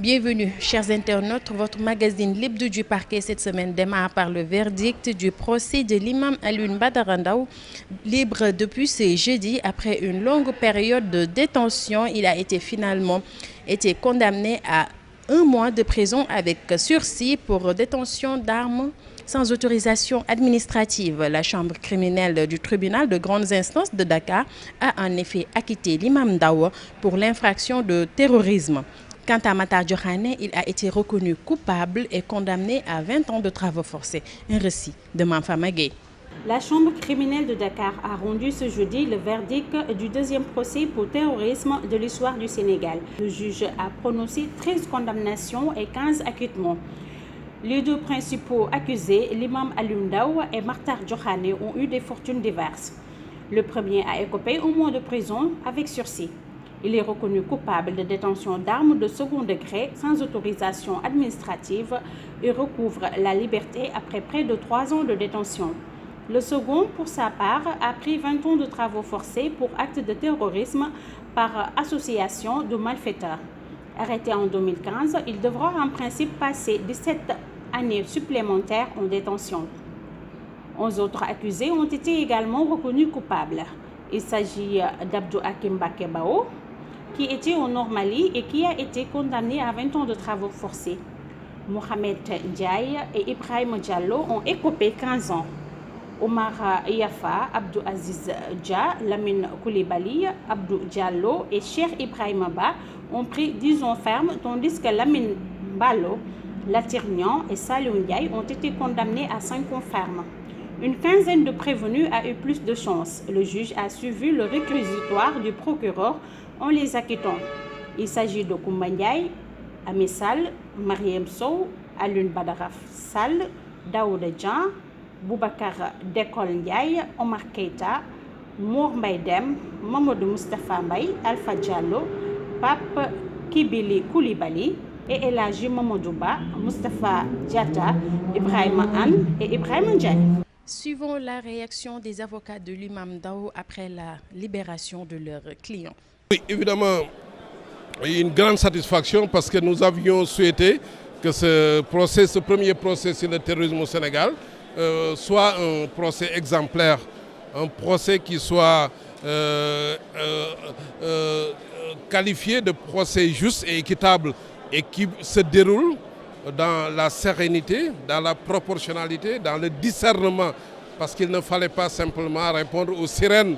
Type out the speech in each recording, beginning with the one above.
Bienvenue, chers internautes. Votre magazine libre du parquet cette semaine démarre par le verdict du procès de l'imam Alioune Badara Ndao. Libre depuis ce jeudi, après une longue période de détention, il a finalement été condamné à 1 mois de prison avec sursis pour détention d'armes sans autorisation administrative. La chambre criminelle du tribunal de grandes instances de Dakar a en effet acquitté l'imam Ndao pour l'infraction de terrorisme. Quant à Matar Diokhane, il a été reconnu coupable et condamné à 20 ans de travaux forcés. Un récit de Manfama Gueye. La chambre criminelle de Dakar a rendu ce jeudi le verdict du 2e procès pour terrorisme de l'histoire du Sénégal. Le juge a prononcé 13 condamnations et 15 acquittements. Les 2 principaux accusés, l'imam Alioune Ndao et Matar Diokhane, ont eu des fortunes diverses. Le premier a écopé 1 mois de prison avec sursis. Il est reconnu coupable de détention d'armes de second degré sans autorisation administrative et recouvre la liberté après près de 3 ans de détention. Le second, pour sa part, a pris 20 ans de travaux forcés pour acte de terrorisme par association de malfaiteurs. Arrêté en 2015, il devra en principe passer 17 années supplémentaires en détention. 11 autres accusés ont été également reconnus coupables. Il s'agit d'Abdou Hakim Bakebao, qui était au Nord-Mali et qui a été condamné à 20 ans de travaux forcés. Mohamed Ndiaye et Ibrahim Diallo ont écopé 15 ans. Omar Yafa, Abdou Aziz Dia, Lamine Koulibaly, Abdou Diallo et Cheikh Ibrahim Ba ont pris 10 ans ferme, tandis que Lamine Ballo, Latirnian et Saliou Ndiaye ont été condamnés à 5 ans ferme. Une quinzaine de prévenus a eu plus de chance. Le juge a suivi le réquisitoire du procureur en les acquittant. Il s'agit de Koumba Ndiaye, Ami Sall, Mariem Sow, Alioune Badara Sall, Daouda Dian, Boubacar Dekol Ndiaye, Omar Keita, Mour Mbaye Dem, Mamadou Moustapha Mbaye, Alpha Diallo, Pape Kibili Koulibaly et El Hadji Mamadou Ba, Moustapha Diatta, Ibrahima Anne et Ibrahima Ndiaye. Suivons la réaction des avocats de l'imam Ndao après la libération de leur client. Oui, évidemment, une grande satisfaction parce que nous avions souhaité que ce premier procès sur le terrorisme au Sénégal soit un procès exemplaire, un procès qui soit qualifié de procès juste et équitable et qui se déroule dans la sérénité, dans la proportionnalité, dans le discernement, parce qu'il ne fallait pas simplement répondre aux sirènes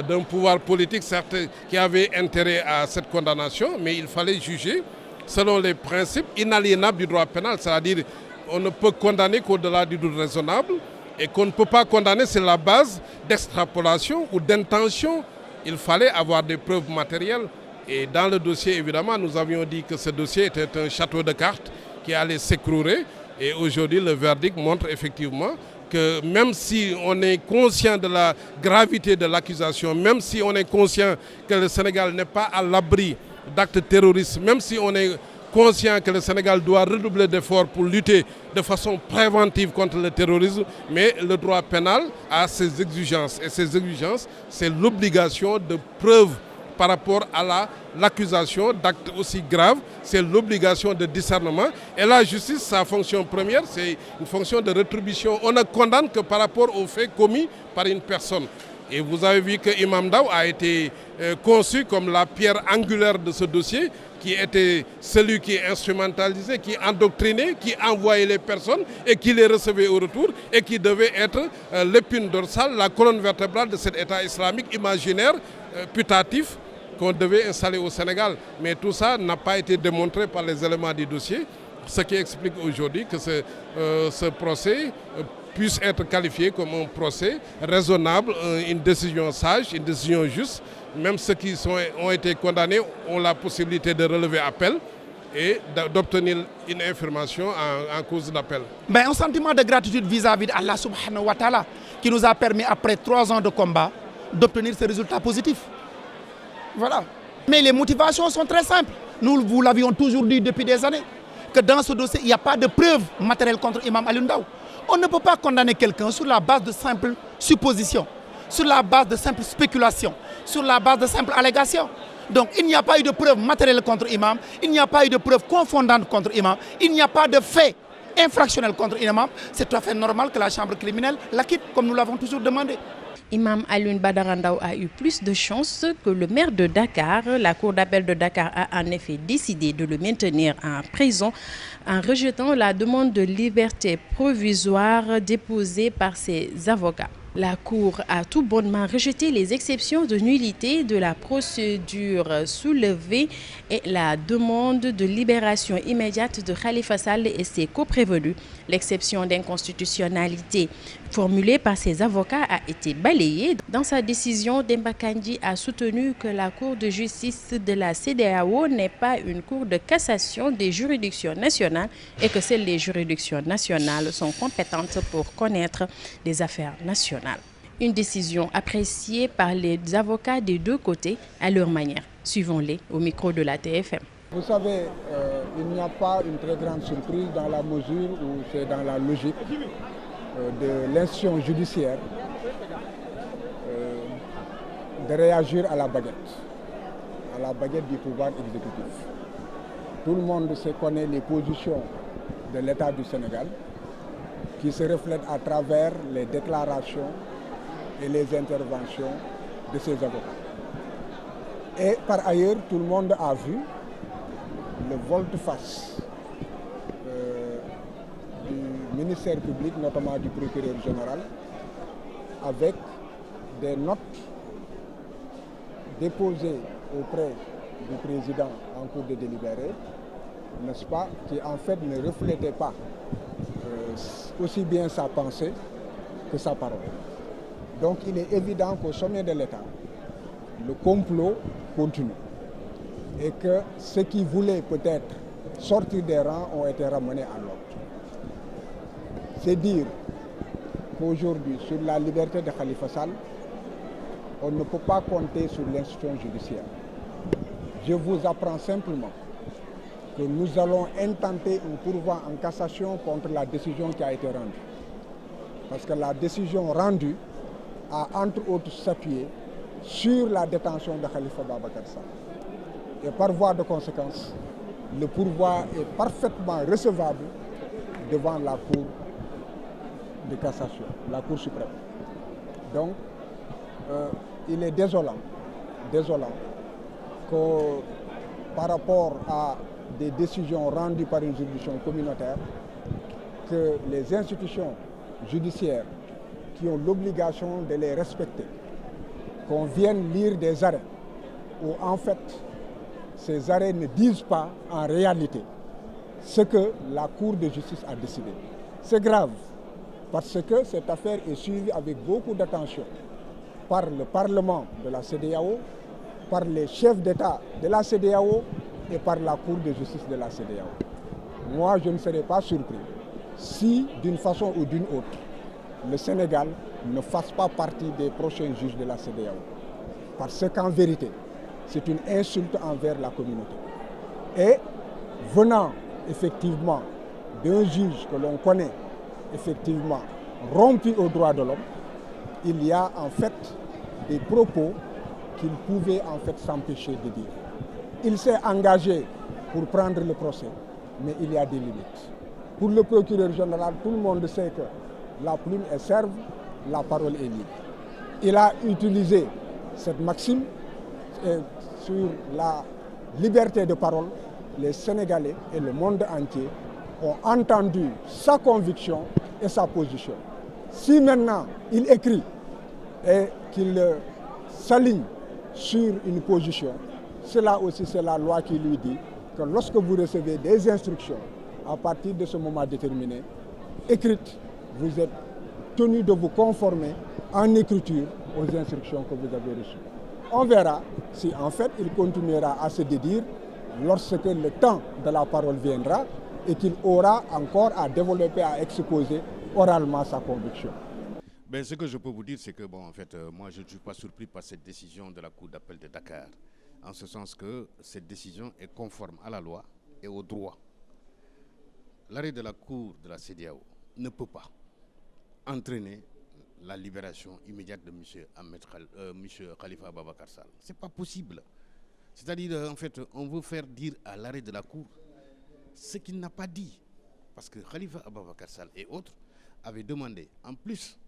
d'un pouvoir politique, certes, qui avait intérêt à cette condamnation, mais il fallait juger selon les principes inaliénables du droit pénal, c'est-à-dire on ne peut condamner qu'au-delà du doute raisonnable et qu'on ne peut pas condamner sur la base d'extrapolation ou d'intention. Il fallait avoir des preuves matérielles. Et dans le dossier, évidemment, nous avions dit que ce dossier était un château de cartes qui allait s'écrouler. Et aujourd'hui, le verdict montre effectivement que même si on est conscient de la gravité de l'accusation, même si on est conscient que le Sénégal n'est pas à l'abri d'actes terroristes, même si on est conscient que le Sénégal doit redoubler d'efforts pour lutter de façon préventive contre le terrorisme, mais le droit pénal a ses exigences. Et ces exigences, c'est l'obligation de preuve par rapport à l'accusation d'actes aussi graves, c'est l'obligation de discernement. Et la justice, sa fonction première, c'est une fonction de rétribution. On ne condamne que par rapport aux faits commis par une personne. Et vous avez vu que Imam Ndao a été conçu comme la pierre angulaire de ce dossier, qui était celui qui instrumentalisait, qui endoctrinait, qui envoyait les personnes et qui les recevait au retour et qui devait être l'épine dorsale, la colonne vertébrale de cet État islamique imaginaire, putatif, qu'on devait installer au Sénégal. Mais tout ça n'a pas été démontré par les éléments du dossier, ce qui explique aujourd'hui que ce procès puisse être qualifié comme un procès raisonnable, une décision sage, une décision juste. Même ceux qui ont été condamnés ont la possibilité de relever appel et d'obtenir une information en cause d'appel. Un sentiment de gratitude vis-à-vis d'Allah subhanahu wa ta'ala qui nous a permis, après 3 ans de combat, d'obtenir ce résultat positif. Voilà. Mais les motivations sont très simples. Nous vous l'avions toujours dit depuis des années, que dans ce dossier, il n'y a pas de preuve matérielle contre Imam Alioune Ndao. On ne peut pas condamner quelqu'un sur la base de simples suppositions, sur la base de simples spéculations, sur la base de simples allégations. Donc il n'y a pas eu de preuve matérielle contre imam, il n'y a pas eu de preuve confondante contre imam, il n'y a pas de fait infractionnel contre imam. C'est tout à fait normal que la chambre criminelle l'acquitte, comme nous l'avons toujours demandé. Imam Alioune Badara Ndao a eu plus de chance que le maire de Dakar. La cour d'appel de Dakar a en effet décidé de le maintenir en prison en rejetant la demande de liberté provisoire déposée par ses avocats. La Cour a tout bonnement rejeté les exceptions de nullité de la procédure soulevée et la demande de libération immédiate de Khalifa Sall et ses coprévenus. L'exception d'inconstitutionnalité formulée par ses avocats a été balayée. Dans sa décision, Demba Kandji a soutenu que la Cour de justice de la CEDEAO n'est pas une cour de cassation des juridictions nationales et que seules les juridictions nationales sont compétentes pour connaître les affaires nationales. Une décision appréciée par les avocats des deux côtés à leur manière. Suivons-les au micro de la TFM. Vous savez, il n'y a pas une très grande surprise dans la mesure où c'est dans la logique de l'institution judiciaire de réagir à la baguette du pouvoir exécutif. Tout le monde connaît les positions de l'État du Sénégal qui se reflètent à travers les déclarations et les interventions de ses avocats. Et par ailleurs, tout le monde a vu le volte-face du ministère public, notamment du procureur général, avec des notes déposées auprès du président en cours de délibéré, n'est-ce pas, qui en fait ne reflétaient pas aussi bien sa pensée que sa parole. Donc il est évident qu'au sommet de l'État, le complot continue et que ceux qui voulaient peut-être sortir des rangs ont été ramenés à l'ordre. C'est dire qu'aujourd'hui, sur la liberté de Khalifa Sall, on ne peut pas compter sur l'institution judiciaire. Je vous apprends simplement que nous allons intenter un pourvoi en cassation contre la décision qui a été rendue. Parce que la décision rendue a entre autres s'appuyer sur la détention de Khalifa Babacar Sall. Et par voie de conséquence, le pourvoi est parfaitement recevable devant la Cour de cassation, la Cour suprême. Donc, il est désolant que par rapport à des décisions rendues par une juridiction communautaire, que les institutions judiciaires qui ont l'obligation de les respecter, qu'on vienne lire des arrêts où en fait ces arrêts ne disent pas en réalité ce que la Cour de justice a décidé. C'est grave parce que cette affaire est suivie avec beaucoup d'attention par le Parlement de la CEDEAO, par les chefs d'État de la CEDEAO et par la Cour de justice de la CEDEAO. Moi, je ne serais pas surpris si, d'une façon ou d'une autre, le Sénégal ne fasse pas partie des prochains juges de la CEDEAO. Parce qu'en vérité, c'est une insulte envers la communauté. Et venant effectivement d'un juge que l'on connaît effectivement rompu aux droits de l'homme, il y a en fait des propos qu'il pouvait en fait s'empêcher de dire. Il s'est engagé pour prendre le procès, mais il y a des limites. Pour le procureur général, tout le monde sait que la plume est serve, la parole est libre. Il a utilisé cette maxime sur la liberté de parole. Les Sénégalais et le monde entier ont entendu sa conviction et sa position. Si maintenant il écrit et qu'il s'aligne sur une position, cela aussi c'est la loi qui lui dit que lorsque vous recevez des instructions à partir de ce moment déterminé, écrites, vous êtes tenu de vous conformer en écriture aux instructions que vous avez reçues. On verra si en fait il continuera à se dédire lorsque le temps de la parole viendra et qu'il aura encore à développer, à exposer oralement sa conviction. Ben, ce que je peux vous dire, c'est que moi je ne suis pas surpris par cette décision de la Cour d'appel de Dakar, en ce sens que cette décision est conforme à la loi et au droit. L'arrêt de la Cour de la CEDEAO ne peut pas entraîner la libération immédiate de M. Khalifa Babacar Sall. Ce n'est pas possible. C'est-à-dire, en fait, on veut faire dire à l'arrêt de la Cour ce qu'il n'a pas dit. Parce que Khalifa Ababacar Sall et autres avaient demandé, en plus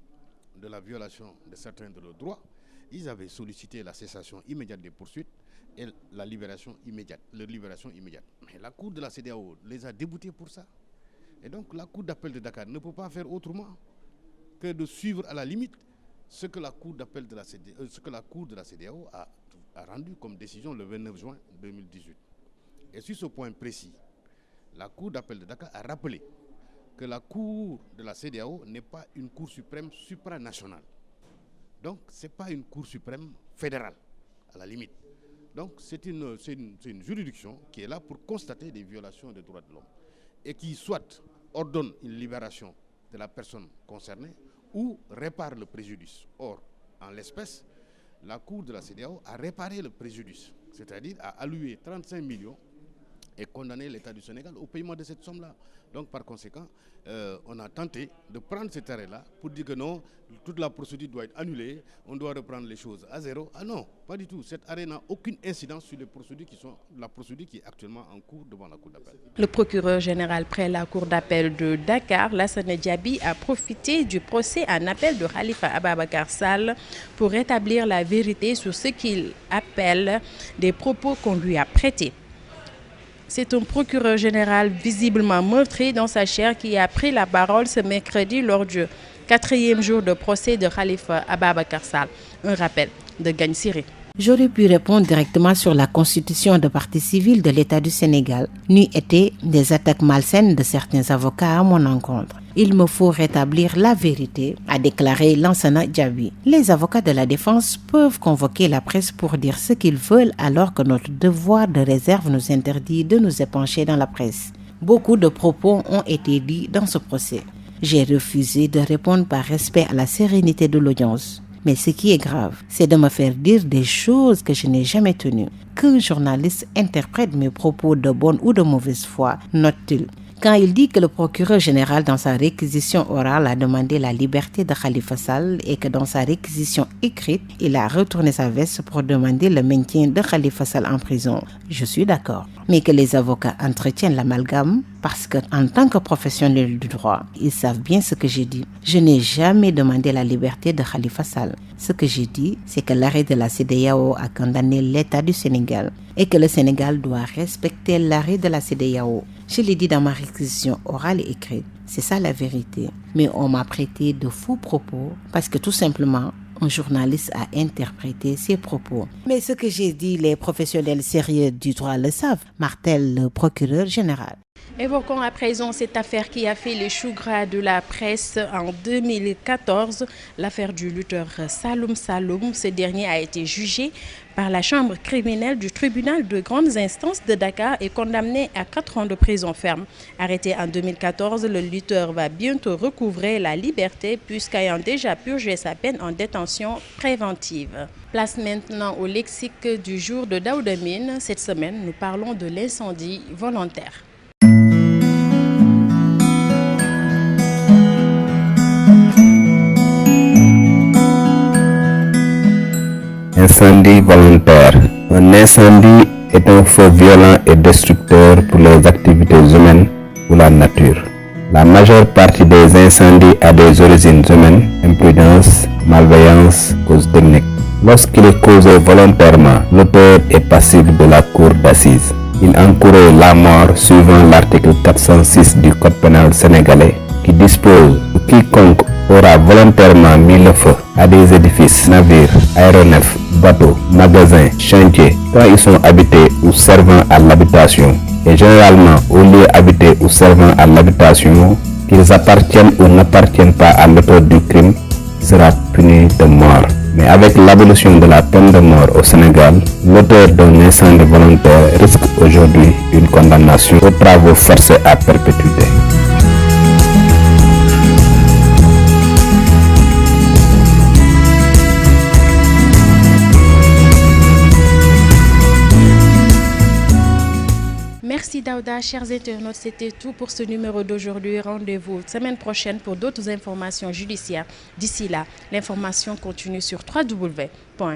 de la violation de certains de leurs droits, ils avaient sollicité la cessation immédiate des poursuites et la libération immédiate, leur libération immédiate. Mais la Cour de la CEDEAO les a déboutés pour ça. Et donc la Cour d'appel de Dakar ne peut pas faire autrement que de suivre à la limite ce que la Cour d'appel de la CEDEAO a rendu comme décision le 29 juin 2018. Et sur ce point précis, la Cour d'appel de Dakar a rappelé que la Cour de la CEDEAO n'est pas une Cour suprême supranationale. Donc, ce n'est pas une Cour suprême fédérale, à la limite. Donc, c'est une juridiction qui est là pour constater des violations des droits de l'homme et qui soit ordonne une libération de la personne concernée ou répare le préjudice. Or, en l'espèce, la Cour de la CEDEAO a réparé le préjudice, c'est-à-dire a alloué 35 millions et condamné l'État du Sénégal au paiement de cette somme-là. Donc par conséquent, on a tenté de prendre cet arrêt-là pour dire que non, toute la procédure doit être annulée, on doit reprendre les choses à zéro. Ah non, pas du tout. Cet arrêt n'a aucune incidence sur les procédures la procédure qui est actuellement en cours devant la Cour d'appel. Le procureur général près la Cour d'appel de Dakar, Lassana Diaby, a profité du procès en appel de Khalifa Ababacar Sall pour rétablir la vérité sur ce qu'il appelle des propos qu'on lui a prêtés. C'est un procureur général visiblement meurtri dans sa chair qui a pris la parole ce mercredi lors du 4e jour de procès de Khalifa Ababacar Sall. Un rappel de Gagne Siré. J'aurais pu répondre directement sur la constitution de partie civile de l'État du Sénégal, n'eût été des attaques malsaines de certains avocats à mon encontre. Il me faut rétablir la vérité, a déclaré Lansana Diaby. Les avocats de la défense peuvent convoquer la presse pour dire ce qu'ils veulent alors que notre devoir de réserve nous interdit de nous épancher dans la presse. Beaucoup de propos ont été dits dans ce procès. J'ai refusé de répondre par respect à la sérénité de l'audience. Mais ce qui est grave, c'est de me faire dire des choses que je n'ai jamais tenues. Qu'un journaliste interprète mes propos de bonne ou de mauvaise foi, note-t-il. Quand il dit que le procureur général dans sa réquisition orale a demandé la liberté de Khalifa Sall et que dans sa réquisition écrite, il a retourné sa veste pour demander le maintien de Khalifa Sall en prison, je suis d'accord. Mais que les avocats entretiennent l'amalgame parce qu'en tant que professionnels du droit, ils savent bien ce que j'ai dit. Je n'ai jamais demandé la liberté de Khalifa Sall. Ce que j'ai dit, c'est que l'arrêt de la CEDEAO a condamné l'État du Sénégal et que le Sénégal doit respecter l'arrêt de la CEDEAO. Je l'ai dit dans ma réquisition orale et écrite. C'est ça la vérité. Mais on m'a prêté de faux propos parce que tout simplement, un journaliste a interprété ses propos. Mais ce que j'ai dit, les professionnels sérieux du droit le savent, martèle le procureur général. Évoquons à présent cette affaire qui a fait les choux gras de la presse en 2014, l'affaire du lutteur Saloum Saloum. Ce dernier a été jugé par la chambre criminelle du tribunal de grandes instances de Dakar et condamné à 4 ans de prison ferme. Arrêté en 2014, le lutteur va bientôt recouvrer la liberté puisqu'ayant déjà purgé sa peine en détention préventive. Place maintenant au lexique du jour de Daouda Mine. Cette semaine, nous parlons de l'incendie volontaire. Incendie volontaire. Un incendie est un feu violent et destructeur pour les activités humaines ou la nature. La majeure partie des incendies a des origines humaines, imprudence, malveillance, cause technique. Lorsqu'il est causé volontairement, l'auteur est passible de la cour d'assises. Il encourait la mort suivant l'article 406 du Code pénal sénégalais qui dispose que quiconque aura volontairement mis le feu à des édifices, navires, aéronefs, bateaux, magasins, chantiers, quand ils sont habités ou servant à l'habitation, et généralement aux lieux habités ou servant à l'habitation, qu'ils appartiennent ou n'appartiennent pas à l'auteur du crime, sera puni de mort. Mais avec l'abolition de la peine de mort au Sénégal, l'auteur d'un incendie volontaire risque aujourd'hui une condamnation aux travaux forcés à perpétuité. Merci Daouda, chers internautes, c'était tout pour ce numéro d'aujourd'hui. Rendez-vous semaine prochaine pour d'autres informations judiciaires. D'ici là, l'information continue sur www.igfm.sn.